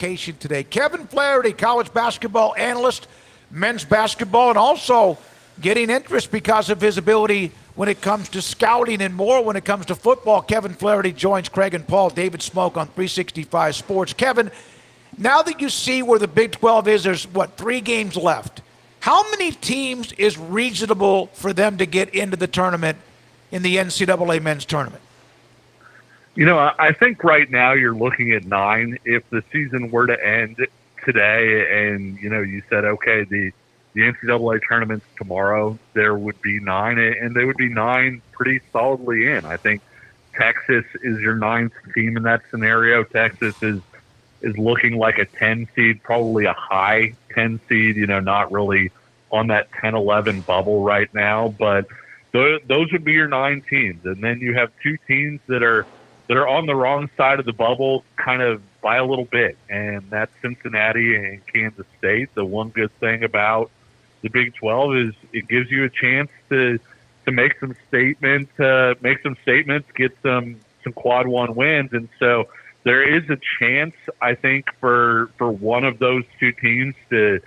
today. Kevin Flaherty, college basketball analyst, men's basketball, and also getting interest because of his ability when it comes to scouting and more when it comes to football. Kevin Flaherty joins Craig and Paul, David Smoak on 365 Sports. Kevin, now that you see where the Big 12 is, there's, 3 games left. How many teams is reasonable for them to get into the tournament in the NCAA men's tournament? I think right now you're looking at 9. If the season were to end today and, you said, okay, the NCAA tournament's tomorrow, there would be 9, and they would be 9 pretty solidly in. I think Texas is your 9th team in that scenario. Texas is looking like a 10 seed, probably a high 10 seed, not really on that 10-11 bubble right now. But those would be your 9 teams. And then you have 2 teams that are on the wrong side of the bubble kind of by a little bit, and that's Cincinnati and Kansas State. The one good thing about the Big 12 is it gives you a chance to make some statements, get some quad 1 wins. And so there is a chance, I think, for one of those 2 teams to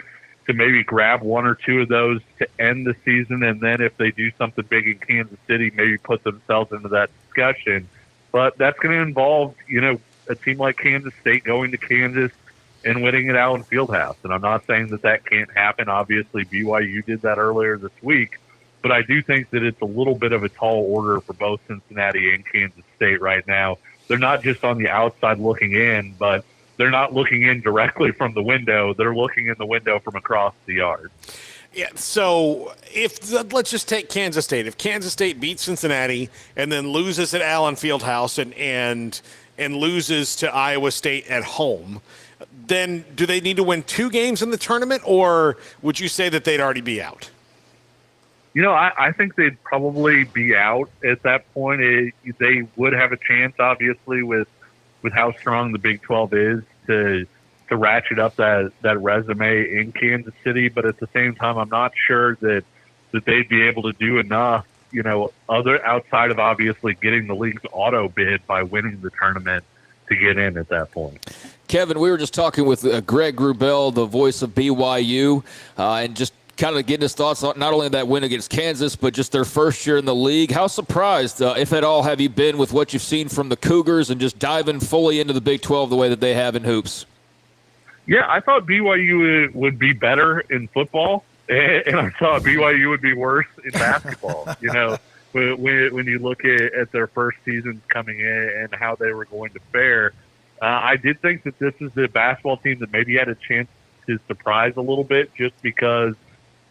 maybe grab 1 or 2 of those to end the season, and then if they do something big in Kansas City, maybe put themselves into that discussion. But that's going to involve, a team like Kansas State going to Kansas and winning at Allen Fieldhouse. And I'm not saying that can't happen. Obviously, BYU did that earlier this week. But I do think that it's a little bit of a tall order for both Cincinnati and Kansas State right now. They're not just on the outside looking in, but they're not looking in directly from the window. They're looking in the window from across the yard. Yeah, so let's just take Kansas State. If Kansas State beats Cincinnati and then loses at Allen Fieldhouse and loses to Iowa State at home, then do they need to win 2 games in the tournament, or would you say that they'd already be out? I think they'd probably be out at that point. They would have a chance, obviously, with how strong the Big 12 is to ratchet up that resume in Kansas City. But at the same time, I'm not sure that they'd be able to do enough, other outside of obviously getting the league's auto bid by winning the tournament to get in at that point. Kevin, we were just talking with Greg Wrubell, the voice of BYU, and just kind of getting his thoughts on not only that win against Kansas, but just their first year in the league. How surprised, if at all, have you been with what you've seen from the Cougars and just diving fully into the Big 12 the way that they have in hoops? Yeah, I thought BYU would be better in football, and I thought BYU would be worse in basketball. When you look at their first season coming in and how they were going to fare, I did think that this is a basketball team that maybe had a chance to surprise a little bit, just because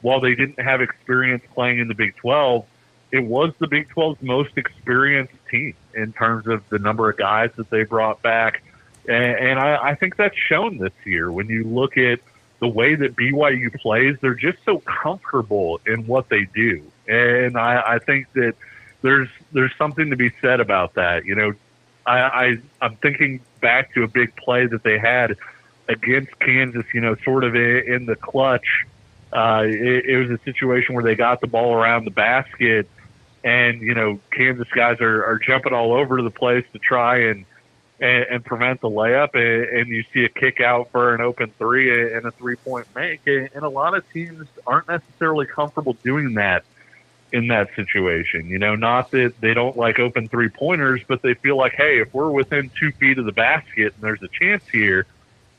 while they didn't have experience playing in the Big 12, it was the Big 12's most experienced team in terms of the number of guys that they brought back. And I think that's shown this year. When you look at the way that BYU plays, they're just so comfortable in what they do. And I think that there's something to be said about that. I'm thinking back to a big play that they had against Kansas, sort of in the clutch. It was a situation where they got the ball around the basket, and, Kansas guys are jumping all over the place to try and prevent the layup, and you see a kick out for an open 3 and a 3-point make. And a lot of teams aren't necessarily comfortable doing that in that situation. Not that they don't like open 3-pointers, but they feel like, hey, if we're within 2 feet of the basket and there's a chance here,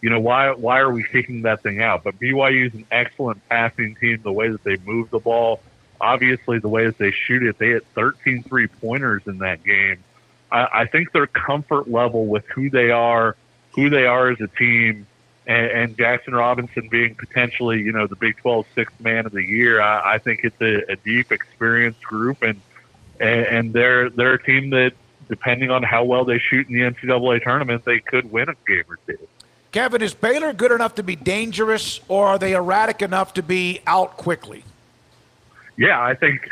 why are we kicking that thing out? But BYU is an excellent passing team, the way that they move the ball. Obviously, the way that they shoot it, they hit 13 3-pointers in that game. I think their comfort level with who they are as a team, and Jackson Robinson being potentially, the Big 12 sixth man of the year, I think it's a deep, experienced group, and they're a team that, depending on how well they shoot in the NCAA tournament, they could win a game or 2. Kevin, is Baylor good enough to be dangerous, or are they erratic enough to be out quickly? Yeah, I think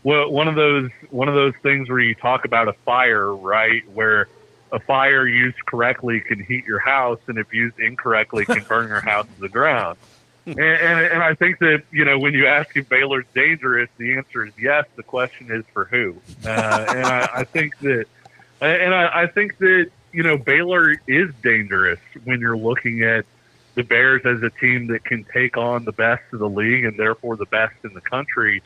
one of those things where you talk about a fire, right? Where a fire used correctly can heat your house, and if used incorrectly can burn your house to the ground. And I think that, when you ask if Baylor's dangerous, the answer is yes. The question is for who. And I think that Baylor is dangerous when you're looking at the Bears as a team that can take on the best of the league and therefore the best in the country,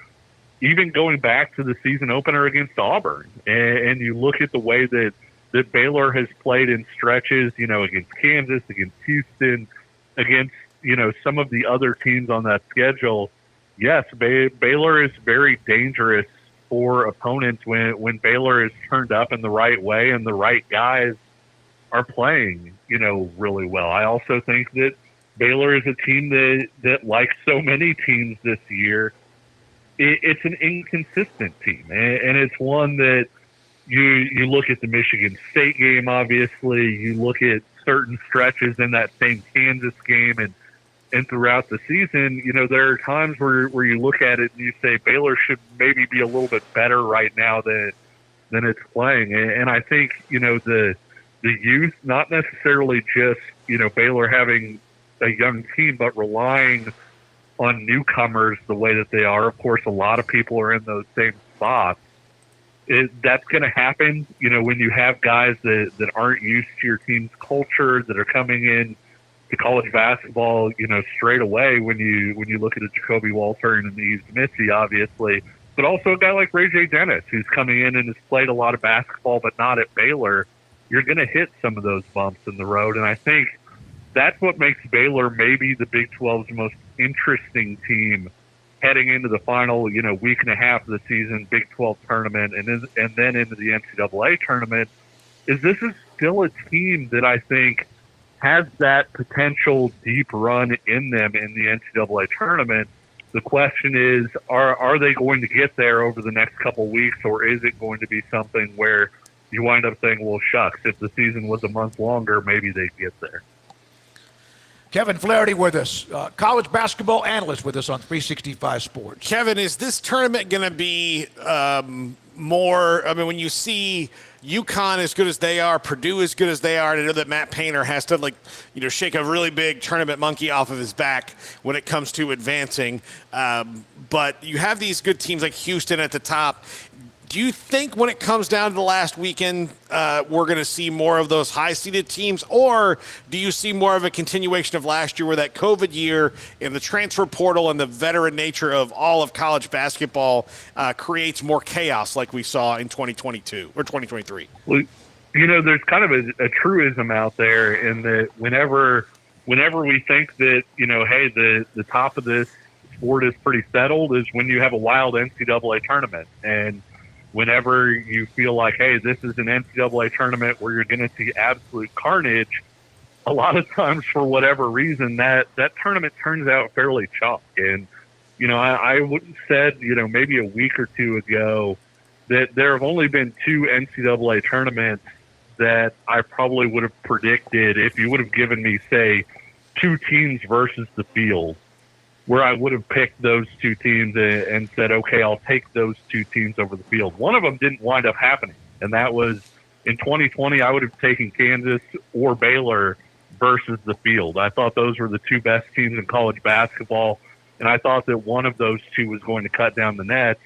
even going back to the season opener against Auburn. And you look at the way that Baylor has played in stretches, against Kansas, against Houston, against, some of the other teams on that schedule. Yes, Baylor is very dangerous for opponents when Baylor is turned up in the right way and the right guys are playing, really well. I also think that Baylor is a team that like so many teams this year, it's an inconsistent team. And it's one that you look at the Michigan State game, obviously, you look at certain stretches in that same Kansas game and throughout the season, there are times where you look at it and you say Baylor should maybe be a little bit better right now than it's playing. And I think, the youth, not necessarily just, Baylor having a young team, but relying on newcomers the way that they are. Of course, a lot of people are in those same spots. That's going to happen, when you have guys that aren't used to your team's culture, that are coming in to college basketball, straight away when you look at a Jacoby Walter and an Yves Missy, obviously, but also a guy like Ray J. Dennis, who's coming in and has played a lot of basketball, but not at Baylor. You're going to hit some of those bumps in the road. And I think that's what makes Baylor maybe the Big 12's most interesting team heading into the final, week and a half of the season, Big 12 tournament, and then into the NCAA tournament, is this is still a team that I think has that potential deep run in them in the NCAA tournament. The question is, are they going to get there over the next couple weeks, or is it going to be something where you wind up saying, well, shucks, if the season was a month longer, maybe they'd get there. Kevin Flaherty with us, college basketball analyst with us on 365 Sports. Kevin, is this tournament going to be more, when you see UConn as good as they are, Purdue as good as they are, and I know that Matt Painter has to shake a really big tournament monkey off of his back when it comes to advancing. But you have these good teams like Houston at the top. Do you think when it comes down to the last weekend, we're going to see more of those high-seeded teams, or do you see more of a continuation of last year where that COVID year and the transfer portal and the veteran nature of all of college basketball creates more chaos like we saw in 2022 or 2023? Well, there's kind of a truism out there in that whenever we think that, hey, the top of this sport is pretty settled is when you have a wild NCAA tournament. And whenever you feel like, hey, this is an NCAA tournament where you're going to see absolute carnage, a lot of times for whatever reason, that tournament turns out fairly chalk. And, I said, maybe a week or two ago that there have only been 2 NCAA tournaments that I probably would have predicted if you would have given me, say, 2 teams versus the field, where I would have picked those 2 teams and said, okay, I'll take those 2 teams over the field. One of them didn't wind up happening, and that was in 2020, I would have taken Kansas or Baylor versus the field. I thought those were the 2 best teams in college basketball, and I thought that one of those 2 was going to cut down the nets.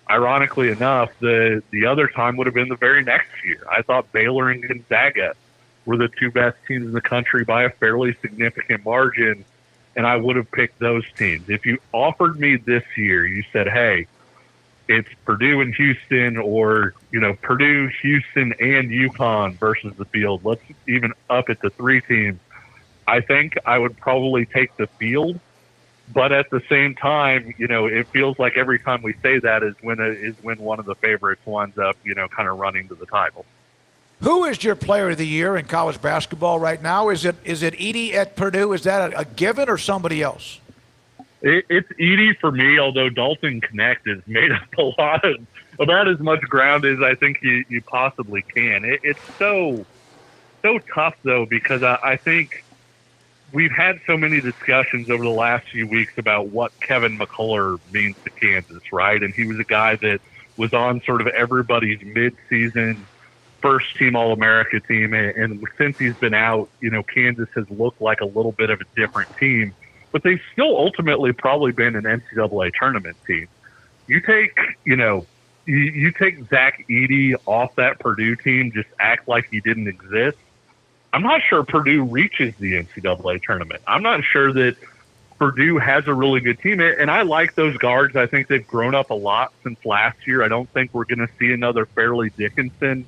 Ironically enough, the other time would have been the very next year. I thought Baylor and Gonzaga were the 2 best teams in the country by a fairly significant margin, and I would have picked those teams. If you offered me this year, you said, hey, it's Purdue and Houston, or, Purdue, Houston, and UConn versus the field. Let's even up it to 3 teams. I think I would probably take the field, but at the same time, it feels like every time we say that is when one of the favorites winds up, kind of running to the title. Who is your player of the year in college basketball right now? Is it Edey at Purdue? Is that a given or somebody else? It's Edey for me, although Dalton Connect has made up about as much ground as I think you possibly can. It's so tough, though, because I think we've had so many discussions over the last few weeks about what Kevin McCullough means to Kansas, right? And he was a guy that was on sort of everybody's mid-season first-team All-America team, and since he's been out, Kansas has looked like a little bit of a different team, but they've still ultimately probably been an NCAA tournament team. You take, you take Zach Edey off that Purdue team, just act like he didn't exist, I'm not sure Purdue reaches the NCAA tournament. I'm not sure that Purdue has a really good team. And I like those guards. I think they've grown up a lot since last year. I don't think we're going to see another Fairleigh Dickinson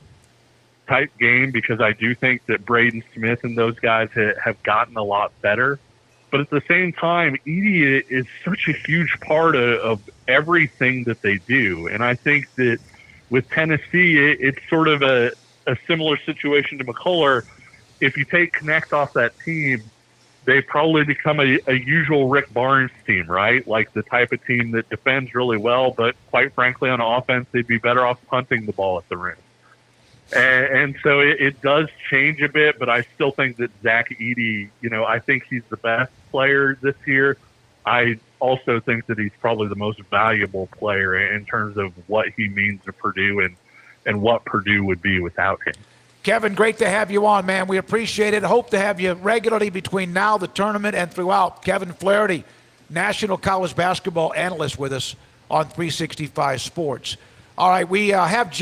type game because I do think that Braden Smith and those guys have gotten a lot better. But at the same time, Edey is such a huge part of everything that they do. And I think that with Tennessee, it's sort of a similar situation to McCullough. If you take Connect off that team, they probably become a usual Rick Barnes team, right? Like the type of team that defends really well, but quite frankly, on offense, they'd be better off punting the ball at the rim. And so it does change a bit, but I still think that Zach Edey, I think he's the best player this year. I also think that he's probably the most valuable player in terms of what he means to Purdue and what Purdue would be without him. Kevin, great to have you on, man. We appreciate it. Hope to have you regularly between now, the tournament, and throughout. Kevin Flaherty, National College Basketball Analyst with us on 365 Sports. All right, we have Jim.